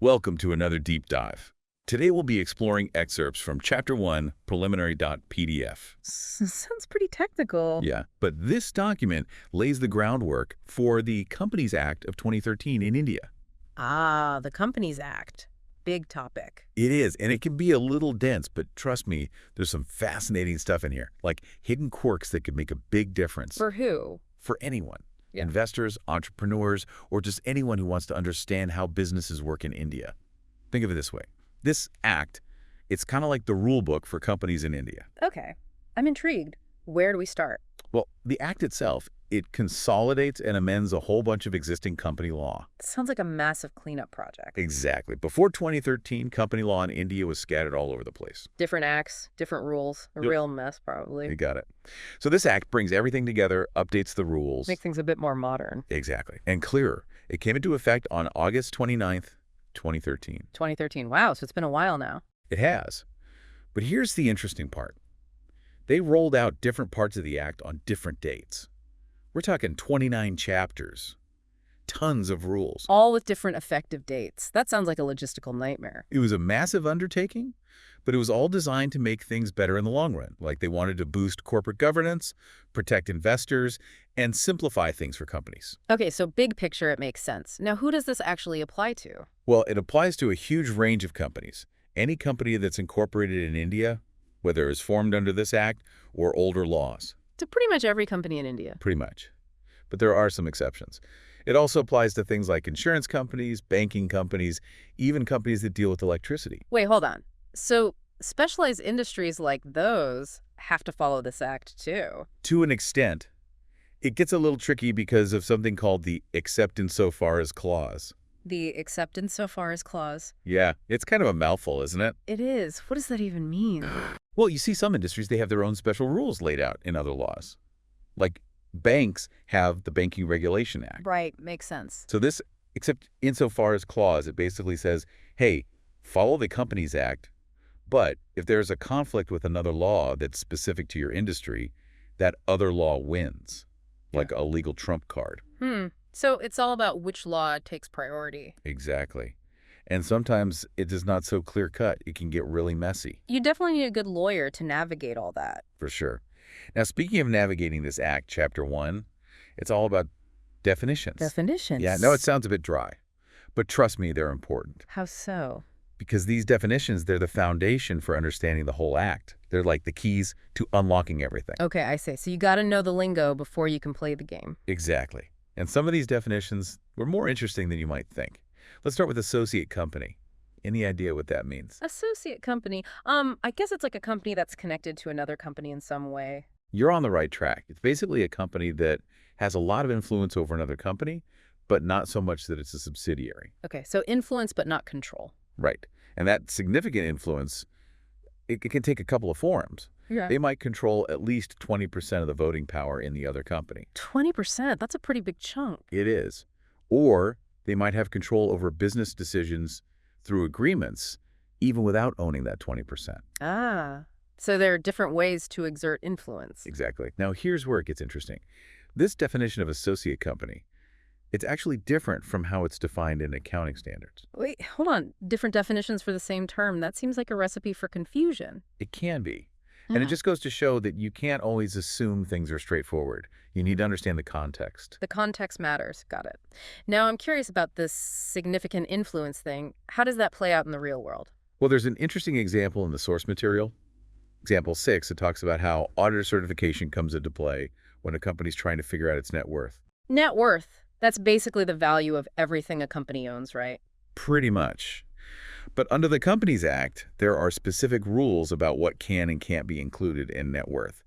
Welcome to another deep dive. Today we'll be exploring excerpts from Chapter-1 preliminary.pdf. Sounds pretty technical. Yeah, but this document lays the groundwork for the Companies Act of 2013 in India. Ah, the Companies Act. Big topic. It is, and it can be a little dense, but trust me, there's some fascinating stuff in here, like hidden quirks that could make a big difference. For who? For anyone. Yeah. Investors, entrepreneurs, or just anyone who wants to understand how businesses work in India. Think of it this way. This act, it's kind of like the rule book for companies in India. Okay. I'm intrigued. Where do we start? Well, the act itself, it consolidates and amends a whole bunch of existing company law. Sounds like a massive cleanup project. Exactly. Before 2013, company law in India was scattered all over the place. Different acts, different rules. A real mess, probably. You got it. So this act brings everything together, updates the rules. Make things a bit more modern. Exactly. And clearer. It came into effect on August 29th, 2013. 2013. Wow, so it's been a while now. It has. But here's the interesting part. They rolled out different parts of the act on different dates. We're talking 29 chapters, tons of rules. All with different effective dates. That sounds like a logistical nightmare. It was a massive undertaking, but it was all designed to make things better in the long run. Like they wanted to boost corporate governance, protect investors, and simplify things for companies. Okay, so big picture, it makes sense. Now, who does this actually apply to? Well, it applies to a huge range of companies. Any company that's incorporated in India, whether it's formed under this act or older laws. To pretty much every company in India. Pretty much. But there are some exceptions. It also applies to things like insurance companies, banking companies, even companies that deal with electricity. Wait, hold on. So specialized industries like those have to follow this act too? To an extent. It gets a little tricky because of something called the except insofar as clause. The except insofar as clause. Yeah, it's kind of a mouthful, isn't it? It is. What does that even mean? Well, you see some industries, they have their own special rules laid out in other laws. Like banks have the Banking Regulation Act. Right, makes sense. So this except insofar as clause, it basically says, hey, follow the Companies Act, but if there's a conflict with another law that's specific to your industry, that other law wins, like a legal trump card. So it's all about which law takes priority. Exactly. And sometimes it is not so clear-cut. It can get really messy. You definitely need a good lawyer to navigate all that. For sure. Now, speaking of navigating this act, Chapter 1, it's all about definitions. Definitions? Yeah, no, it sounds a bit dry. But trust me, they're important. How so? Because these definitions, they're the foundation for understanding the whole act. They're like the keys to unlocking everything. Okay, I see. So you got to know the lingo before you can play the game. Exactly. And some of these definitions were more interesting than you might think. Let's start with associate company. Any idea what that means? Associate company. I guess it's like a company that's connected to another company in some way. You're on the right track. It's basically a company that has a lot of influence over another company, but not so much that it's a subsidiary. Okay, so influence but not control. Right. And that significant influence, it can take a couple of forms. Yeah. They might control at least 20% of the voting power in the other company. 20%? That's a pretty big chunk. It is. Or they might have control over business decisions through agreements, even without owning that 20%. Ah, so there are different ways to exert influence. Exactly. Now, here's where it gets interesting. This definition of associate company, it's actually different from how it's defined in accounting standards. Wait, hold on. Different definitions for the same term. That seems like a recipe for confusion. It can be. And it just goes to show that you can't always assume things are straightforward. You need to understand the context. The context matters. Got it. Now, I'm curious about this significant influence thing. How does that play out in the real world? Well, there's an interesting example in the source material. Example 6, it talks about how auditor certification comes into play when a company's trying to figure out its net worth. Net worth. That's basically the value of everything a company owns, right? Pretty much. But under the Companies Act, there are specific rules about what can and can't be included in net worth.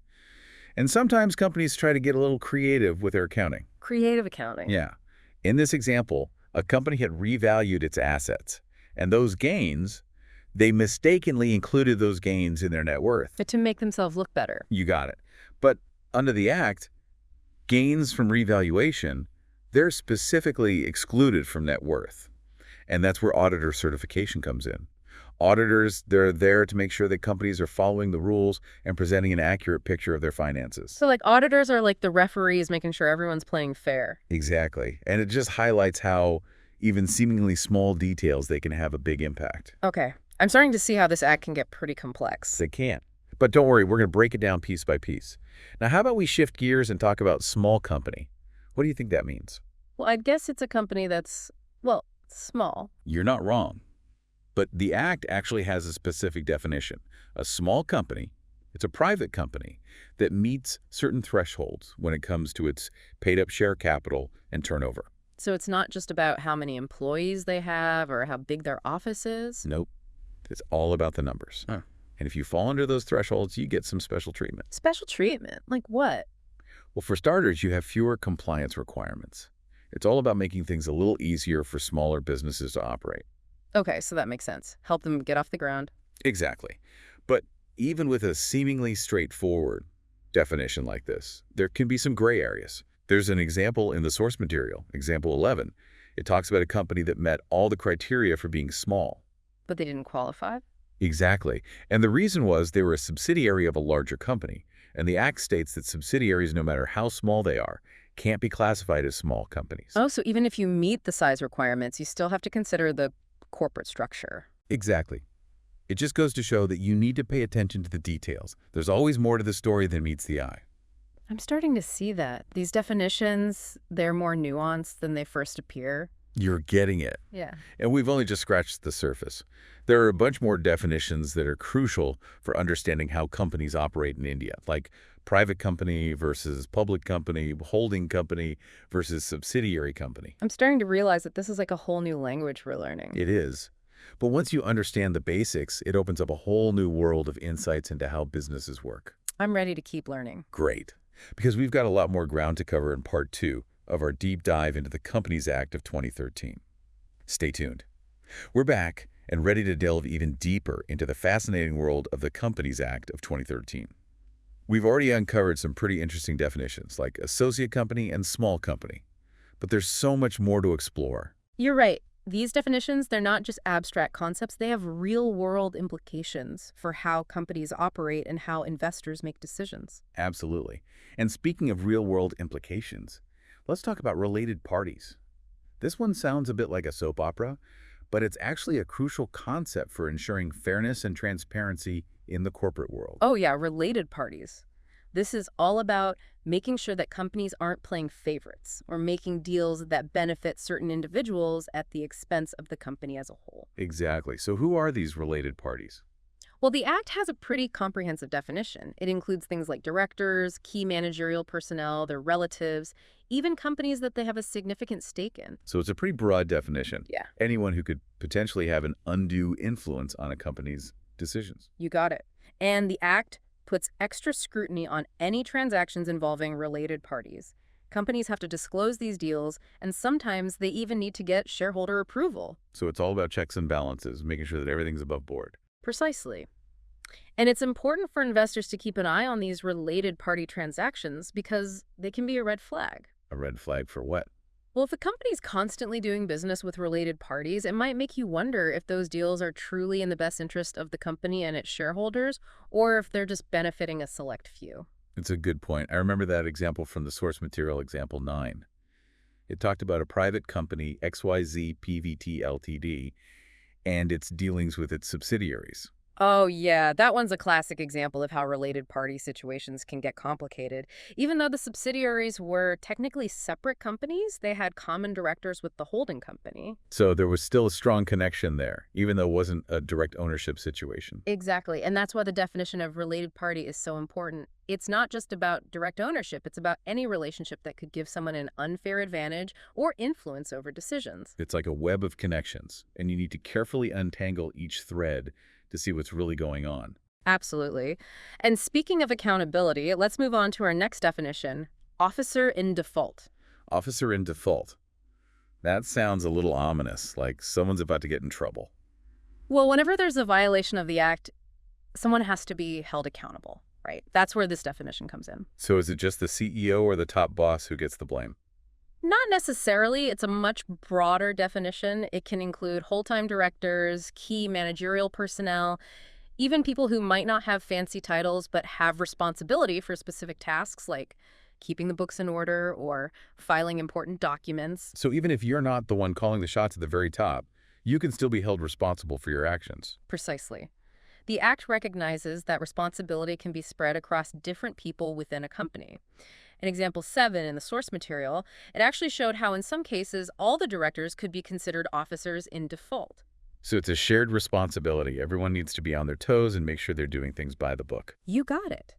And sometimes companies try to get a little creative with their accounting. Creative accounting. Yeah. In this example, a company had revalued its assets, and those gains, they mistakenly included those gains in their net worth. But to make themselves look better. You got it. But under the Act, gains from revaluation, they're specifically excluded from net worth. And that's where auditor certification comes in. Auditors, they're there to make sure that companies are following the rules and presenting an accurate picture of their finances. So like auditors are like the referees making sure everyone's playing fair. Exactly. And it just highlights how Even seemingly small details, they can have a big impact. Okay. I'm starting to see how this act can get pretty complex. They can. But don't worry, we're going to break it down piece by piece. Now, how about we shift gears and talk about small company? What do you think that means? Well, I guess it's a company that's, well, small. You're not wrong. But the Act actually has a specific definition. A small company, it's a private company that meets certain thresholds when it comes to its paid-up share capital and turnover. So it's not just about how many employees they have or how big their office is? Nope. It's all about the numbers. Huh. And if you fall under those thresholds, you get some special treatment. Special treatment? Like what? Well, for starters, you have fewer compliance requirements. It's all about making things a little easier for smaller businesses to operate. Okay, so that makes sense. Help them get off the ground. Exactly. But even with a seemingly straightforward definition like this, there can be some gray areas. There's an example in the source material, example 11. It talks about a company that met all the criteria for being small. But they didn't qualify? Exactly. And the reason was they were a subsidiary of a larger company. And the Act states that subsidiaries, no matter how small they are, can't be classified as small companies. Oh, so even if you meet the size requirements, you still have to consider the corporate structure. Exactly. It just goes to show that you need to pay attention to the details. There's always more to the story than meets the eye. I'm starting to see that. These definitions, they're more nuanced than they first appear. You're getting it. Yeah. And we've only just scratched the surface. There are a bunch more definitions that are crucial for understanding how companies operate in India, like private company versus public company, holding company versus subsidiary company. I'm starting to realize that this is like a whole new language we're learning. It is. But once you understand the basics, it opens up a whole new world of insights into how businesses work. I'm ready to keep learning. Great. Because we've got a lot more ground to cover in part 2 of our deep dive into the Companies Act of 2013. Stay tuned. We're back and ready to delve even deeper into the fascinating world of the Companies Act of 2013. We've already uncovered some pretty interesting definitions, like associate company and small company. But there's so much more to explore. You're right. These definitions, they're not just abstract concepts. They have real-world implications for how companies operate and how investors make decisions. Absolutely. And speaking of real-world implications, let's talk about related parties. This one sounds a bit like a soap opera, but it's actually a crucial concept for ensuring fairness and transparency in the corporate world. Oh yeah, related parties. This is all about making sure that companies aren't playing favorites or making deals that benefit certain individuals at the expense of the company as a whole. Exactly. So who are these related parties? Well, the Act has a pretty comprehensive definition. It includes things like directors, key managerial personnel, their relatives, even companies that they have a significant stake in. So it's a pretty broad definition. Yeah. Anyone who could potentially have an undue influence on a company's decisions. You got it. And the Act puts extra scrutiny on any transactions involving related parties. Companies have to disclose these deals, and sometimes they even need to get shareholder approval. So it's all about checks and balances, making sure that everything's above board. Precisely. And it's important for investors to keep an eye on these related party transactions because they can be a red flag. A red flag for what? Well, if a company's constantly doing business with related parties, it might make you wonder if those deals are truly in the best interest of the company and its shareholders, or if they're just benefiting a select few. It's a good point. I remember that example from the source material, example 9. It talked about a private company, XYZ PVT Ltd., and its dealings with its subsidiaries. Oh, yeah, that one's a classic example of how related party situations can get complicated. Even though the subsidiaries were technically separate companies, they had common directors with the holding company. So there was still a strong connection there, even though it wasn't a direct ownership situation. Exactly, and that's why the definition of related party is so important. It's not just about direct ownership, it's about any relationship that could give someone an unfair advantage or influence over decisions. It's like a web of connections, and you need to carefully untangle each thread to see what's really going on. Absolutely. And speaking of accountability, let's move on to our next definition, officer in default. Officer in default. That sounds a little ominous, like someone's about to get in trouble. Well, whenever there's a violation of the Act, someone has to be held accountable, right? That's where this definition comes in. So is it just the CEO or the top boss who gets the blame? Not necessarily. It's a much broader definition. It can include whole-time directors, key managerial personnel, even people who might not have fancy titles but have responsibility for specific tasks like keeping the books in order, or filing important documents. So even if you're not the one calling the shots at the very top, you can still be held responsible for your actions. Precisely. The Act recognizes that responsibility can be spread across different people within a company. In example 7 in the source material, it actually showed how in some cases all the directors could be considered officers in default. So it's a shared responsibility. Everyone needs to be on their toes and make sure they're doing things by the book. You got it.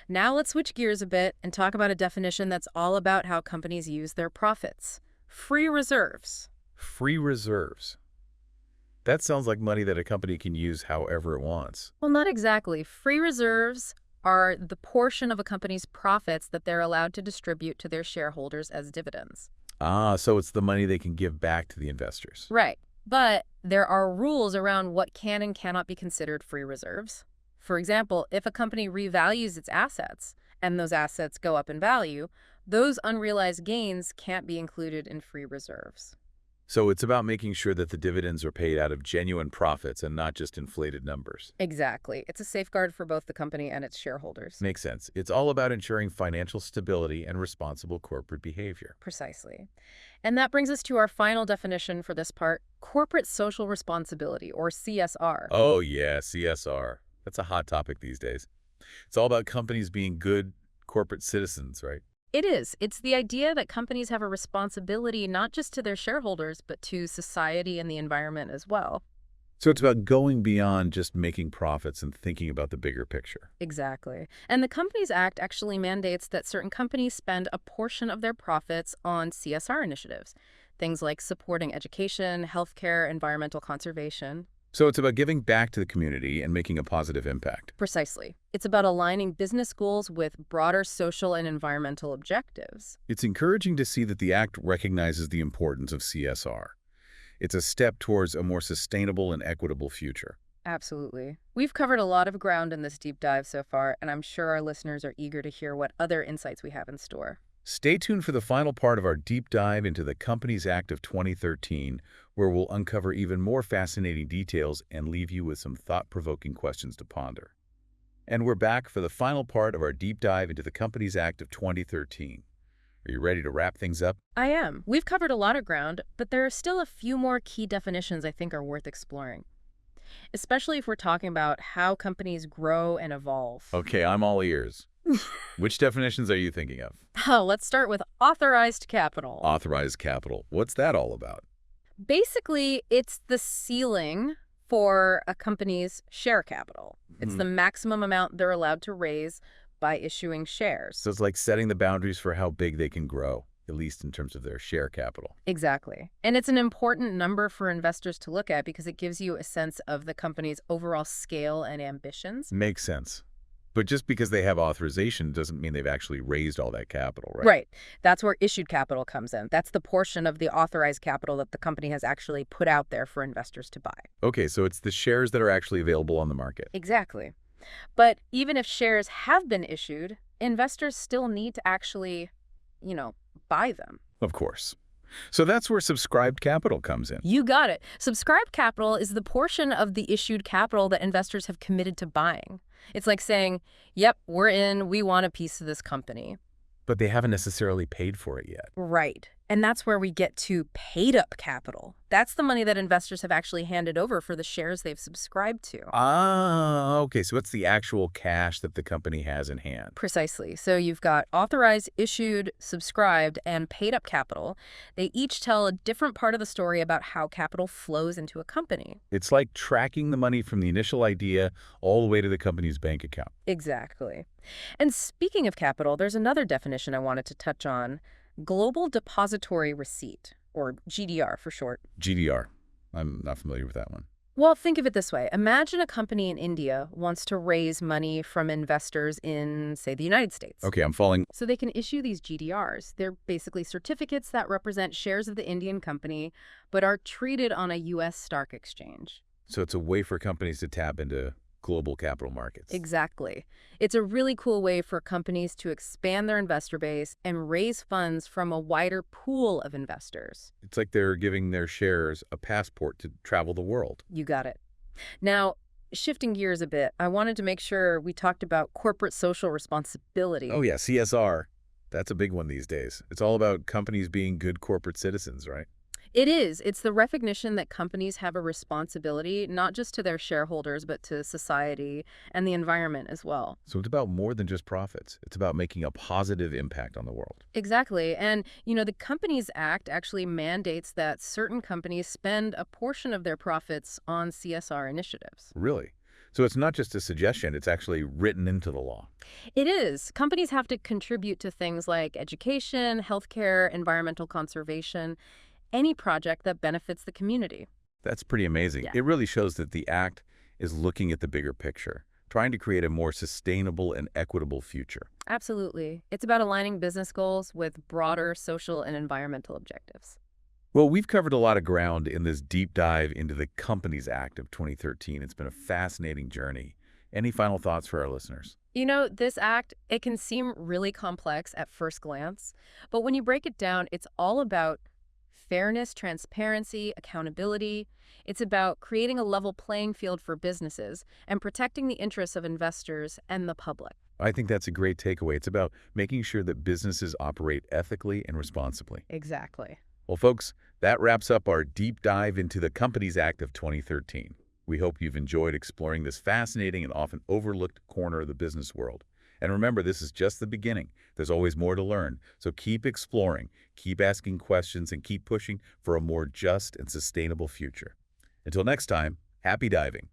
Now let's switch gears a bit and talk about a definition that's all about how companies use their profits. Free reserves. Free reserves. That sounds like money that a company can use however it wants. Well, not exactly. Free reserves are the portion of a company's profits that they're allowed to distribute to their shareholders as dividends. Ah, so it's the money they can give back to the investors. Right. But there are rules around what can and cannot be considered free reserves. For example, if a company revalues its assets and those assets go up in value, those unrealized gains can't be included in free reserves. So it's about making sure that the dividends are paid out of genuine profits and not just inflated numbers. Exactly. It's a safeguard for both the company and its shareholders. Makes sense. It's all about ensuring financial stability and responsible corporate behavior. Precisely. And that brings us to our final definition for this part, corporate social responsibility, or CSR. Oh yeah, CSR. That's a hot topic these days. It's all about companies being good corporate citizens, right? It is. It's the idea that companies have a responsibility not just to their shareholders, but to society and the environment as well. So it's about going beyond just making profits and thinking about the bigger picture. Exactly. And the Companies Act actually mandates that certain companies spend a portion of their profits on CSR initiatives, things like supporting education, healthcare, environmental conservation. So it's about giving back to the community and making a positive impact. Precisely. It's about aligning business goals with broader social and environmental objectives. It's encouraging to see that the Act recognizes the importance of CSR. It's a step towards a more sustainable and equitable future. Absolutely. We've covered a lot of ground in this deep dive so far, and I'm sure our listeners are eager to hear what other insights we have in store. Stay tuned for the final part of our deep dive into the Companies Act of 2013, where we'll uncover even more fascinating details and leave you with some thought-provoking questions to ponder. And we're back for the final part of our deep dive into the Companies Act of 2013. Are you ready to wrap things up? I am. We've covered a lot of ground, but there are still a few more key definitions I think are worth exploring, especially if we're talking about how companies grow and evolve. Okay, I'm all ears. Which definitions are you thinking of? Oh, let's start with authorized capital. Authorized capital. What's that all about? Basically, it's the ceiling for a company's share capital. It's the maximum amount they're allowed to raise by issuing shares. So it's like setting the boundaries for how big they can grow, at least in terms of their share capital. Exactly. And it's an important number for investors to look at because it gives you a sense of the company's overall scale and ambitions. Makes sense. But just because they have authorization doesn't mean they've actually raised all that capital, right? Right. That's where issued capital comes in. That's the portion of the authorized capital that the company has actually put out there for investors to buy. Okay, so it's the shares that are actually available on the market. Exactly. But even if shares have been issued, investors still need to actually, buy them. Of course. So that's where subscribed capital comes in. You got it. Subscribed capital is the portion of the issued capital that investors have committed to buying. It's like saying, yep, we're in, we want a piece of this company. But they haven't necessarily paid for it yet. Right. And that's where we get to paid-up capital. That's the money that investors have actually handed over for the shares they've subscribed to. Ah, okay. So it's the actual cash that the company has in hand. Precisely. So you've got authorized, issued, subscribed, and paid-up capital. They each tell a different part of the story about how capital flows into a company. It's like tracking the money from the initial idea all the way to the company's bank account. Exactly. And speaking of capital, there's another definition I wanted to touch on. Global Depository Receipt, or GDR for short. GDR. I'm not familiar with that one. Well, think of it this way. Imagine a company in India wants to raise money from investors in, say, the United States. Okay, I'm following. So they can issue these GDRs. They're basically certificates that represent shares of the Indian company, but are traded on a U.S. stock exchange. So it's a way for companies to tap into global capital markets. Exactly. It's a really cool way for companies to expand their investor base and raise funds from a wider pool of investors. It's like they're giving their shares a passport to travel the world. You got it. Now, shifting gears a bit, I wanted to make sure we talked about corporate social responsibility. Oh yeah, CSR. That's a big one these days. It's all about companies being good corporate citizens, right? It is. It's the recognition that companies have a responsibility, not just to their shareholders, but to society and the environment as well. So it's about more than just profits. It's about making a positive impact on the world. Exactly. And, the Companies Act actually mandates that certain companies spend a portion of their profits on CSR initiatives. Really. So it's not just a suggestion, it's actually written into the law. It is. Companies have to contribute to things like education, healthcare, environmental conservation, any project that benefits the community. That's pretty amazing. Yeah. It really shows that the Act is looking at the bigger picture, trying to create a more sustainable and equitable future. Absolutely. It's about aligning business goals with broader social and environmental objectives. Well, we've covered a lot of ground in this deep dive into the Companies Act of 2013. It's been a fascinating journey. Any final thoughts for our listeners? This act, it can seem really complex at first glance, but when you break it down, it's all about fairness, transparency, accountability. It's about creating a level playing field for businesses and protecting the interests of investors and the public. I think that's a great takeaway. It's about making sure that businesses operate ethically and responsibly. Exactly. Well, folks, that wraps up our deep dive into the Companies Act of 2013. We hope you've enjoyed exploring this fascinating and often overlooked corner of the business world. And remember, this is just the beginning. There's always more to learn. So keep exploring, keep asking questions, and keep pushing for a more just and sustainable future. Until next time, happy diving.